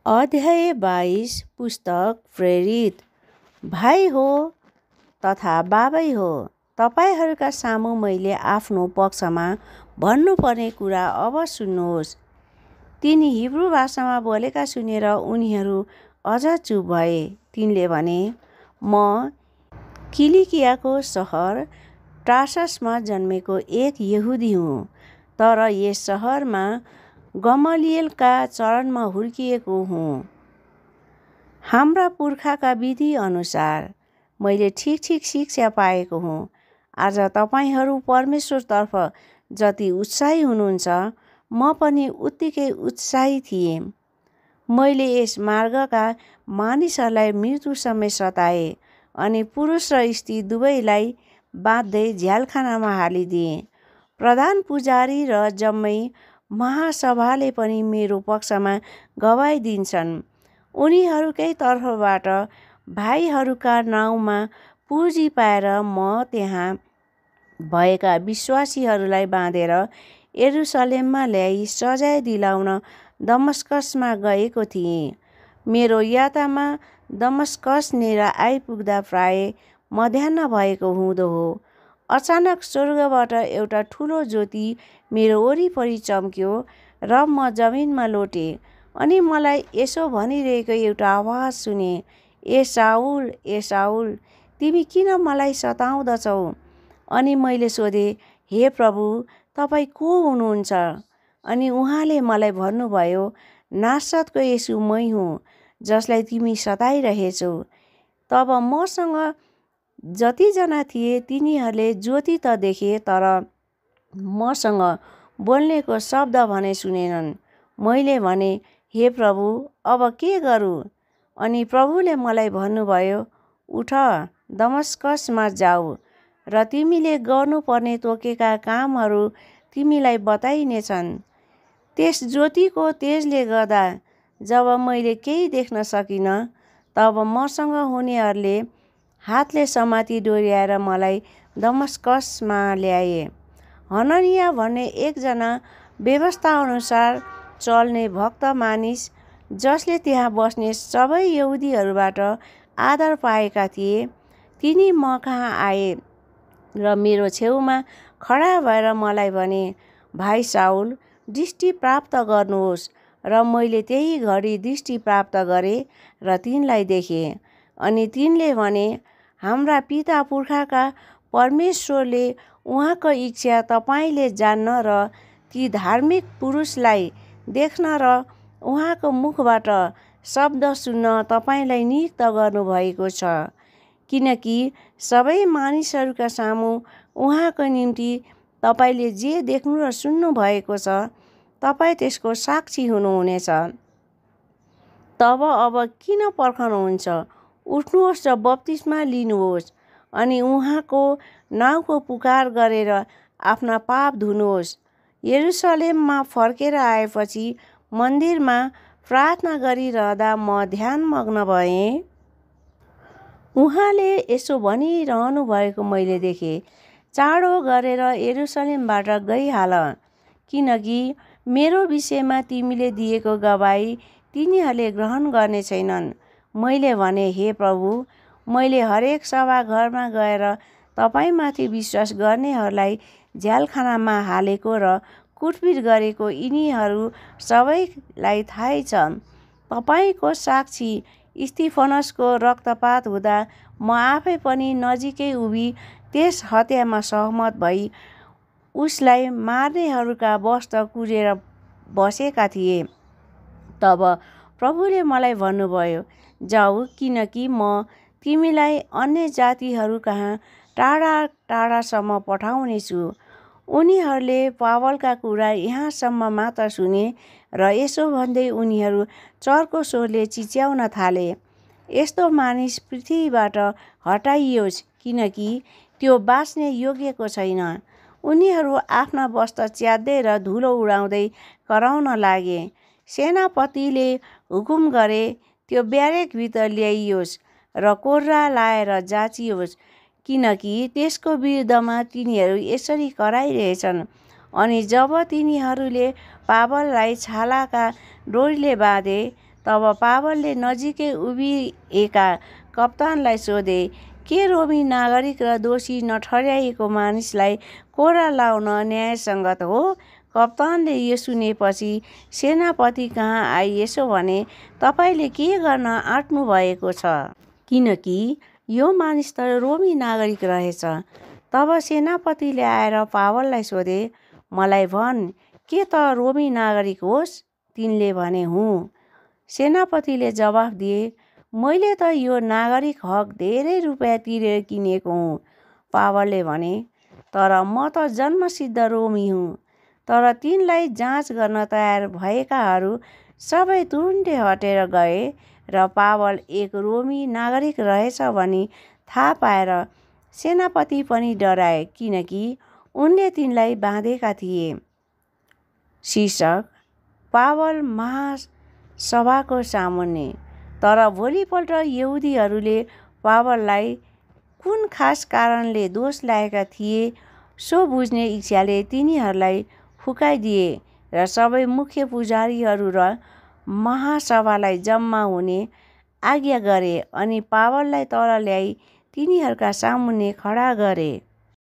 अध्याय 22 पुस्तक प्रेरित। भाइ हो तथा बाबै हो, तपाईहरूका सामु मैले आफ्नो पक्षमा भन्नुपर्ने कुरा अब सुन्नुहोस्। तिनी हिब्रू भाषामा बोलेका सुनेर उनीहरू अझ चुप भए। तिनले भने, म किलिकियाको सहर टार्ससमा जन्मेको एक यहुदी हुँ, तर यस सहरमा गमलिएलका चरणमा हुर्किएको हुँ। हाम्रा पुर्खाका विधि अनुसार मैले ठीक शिक्षा पाएको हुँ। आज तपाईहरू परमेश्वरतर्फ जति उत्साही हुनुहुन्छ, म पनि उत्तिकै उत्साही थिएँ। मैले यस मार्गका मानिसहरूलाई मृत्युसम्म सताएँ अनि पुरुष र स्त्री दुवैलाई बाँध्दै झ्यालखानामा हालिदिएँ। प्रधान पुजारी र जम्मै महासभाले पनि मेरो पक्षमा गवाही दिन्छन्। उनीहरूकै तर्फबाट भाइहरूका नाउँमा पुँजी पाएर म त्यहाँ भएका विश्वासीहरूलाई बाँधेर यरुसलेममा ल्याई सजाय दिलाउन दमस्कसमा गएको थिएँ। मेरो यात्रामा दमस्कसनेर आइपुग्दा प्राय मध्याह्न भएको हुँदो हो। अचानक स्वर्गबाट एउटा ठुलो ज्योति मेरो वरिपरि चम्क्यो र म जमिनमा लोटेँ। अनि मलाई यसो भनिरहेको एउटा आवाज सुने, ए साउल, ए साउल, तिमी किन मलाई सताउँदछौ? अनि मैले सोधेँ, हे प्रभु, तपाईँ को हुनुहुन्छ? अनि उहाँले मलाई भन्नुभयो, नासरतको येशू मै हुँ, जसलाई तिमी सताइरहेछौ। तब मसँग जतिजना थिए तिनीहरूले ज्योति त देखे, तर मसँग बोल्नेको शब्द भने सुनेनन्। मैले भने, हे प्रभु, अब के गरूँ? अनि प्रभुले मलाई भन्नुभयो, उठ, दमस्कसमा जाऊ र तिमीले गर्नुपर्ने तोकेका कामहरू तिमीलाई बताइनेछन्। त्यस ज्योतिको तेजले गर्दा जब मैले केही देख्न सकिनँ, तब मसँग हुनेहरूले हातले समाती डोर्याएर मलाई दमस्कसमा ल्याए। हननिया भन्ने एकजना व्यवस्थाअनुसार चल्ने भक्त मानिस, जसले त्यहाँ बस्ने सबै यहुदीहरूबाट आदर पाएका थिए, तिनी म कहाँ आए र मेरो छेउमा खडा भएर मलाई भने, भाइ साउल, दृष्टि प्राप्त गर्नुहोस्। र मैले त्यही घडी दृष्टि प्राप्त गरेँ र तिनलाई देखेँ। अनि तिनले भने, हाम्रा पिता पुर्खाका परमेश्वरले उहाँको इच्छा तपाईँले जान्न र ती धार्मिक पुरुषलाई देख्न र उहाँको मुखबाट शब्द सुन्न तपाईँलाई नियुक्त गर्नुभएको छ, किनकि सबै मानिसहरूका सामु उहाँको निम्ति तपाईँले जे देख्नु र सुन्नु भएको छ, तपाईँ त्यसको साक्षी हुनुहुनेछ। तब अब किन पर्खनुहुन्छ? उठ्नुहोस् र बप्तिस्मा लिनुहोस् अनि उहाँको नाउँको पुकार गरेर आफ्ना पाप धुनुहोस्। यरुसलेममा फर्केर आएपछि मन्दिरमा प्रार्थना गरिरहँदा म ध्यानमग्न भएँ। उहाँले यसो भनिरहनु भएको मैले देखेँ, चाँडो गरेर यरुसलेमबाट गइहाल, किनकि मेरो विषयमा तिमीले दिएको गवाही तिनीहरूले ग्रहण गर्ने छैनन्। मैले भने, हे प्रभु, मैले हरेक सभाघरमा गएर तपाईँमाथि विश्वास गर्नेहरूलाई झ्यालखानामा हालेको र कुटपिट गरेको यिनीहरू सबैलाई थाहै छ। तपाईँको साक्षी स्तिफनसको रक्तपात हुँदा म आफै पनि नजिकै उभि त्यस हत्यामा सहमत भई उसलाई मार्नेहरूका वस्त्र कुरेर बसेका थिएँ। तब प्रभुले मलाई भन्नुभयो, जाऊ, किनकि म तिमीलाई अन्य जातिहरू कहाँ टाढा टाढासम्म पठाउनेछु। उनीहरूले पावलका कुरा यहाँसम्म मात्र सुने र यसो भन्दै उनीहरू चर्को स्वरले चिच्याउन थाले, यस्तो मानिस पृथ्वीबाट हटाइयोस्, किनकि त्यो बाँच्ने योग्यको छैन। उनीहरू आफ्ना वस्त्र च्यात्दै र धुलो उडाउँदै कराउन लागे। सेनापतिले हुकुम गरे, त्यो ब्यारेकभित्र ल्याइयोस् र कोर्रा लाएर जाँचियोस्, किनकि त्यसको विरुद्धमा तिनीहरू यसरी कराइरहेछन्। अनि जब तिनीहरूले पावललाई छालाका डोरीले बाँधे, तब पावलले नजिकै उभिएका कप्तानलाई सोधे, के रोमी नागरिक र दोषी नठहर्याइएको मानिसलाई कोरा लाउन न्यायसङ्गत हो? कप्तानले यो सुनेपछि सेनापति कहाँ आई यसो भने, तपाईँले के गर्न आँट्नु भएको छ? किनकि यो मानिस त रोमी नागरिक रहेछ। तब सेनापतिले आएर पावललाई सोधे, मलाई भन्, के त रोमी नागरिक होस्? तिनले भने, हुँ। सेनापतिले जवाफ दिए, मैले त यो नागरिक हक धेरै रुपियाँ तिरेर किनेको हुँ। पावलले भने, तर म त जन्मसिद्ध रोमी हुँ। तर तिनलाई जाँच गर्न तयार भएकाहरू सबै तुरुन्तै हटेर गए र पावल एक रोमी नागरिक रहेछ भनी थाहा पाएर सेनापति पनि डराए, किनकि उनले तिनलाई बाँधेका थिए। शीर्षक, पावल महासभाको सामुन्ने। तर भोलिपल्ट यहुदीहरूले पावललाई कुन खास कारणले दोष लागेका थिए सो बुझ्ने इच्छाले तिनीहरूलाई फुकाइदिए र सबै मुख्य पुजारीहरू र महासभालाई जम्मा हुने आज्ञा गरे अनि पावललाई तल ल्याई तिनीहरूका सामुन्ने खडा गरे।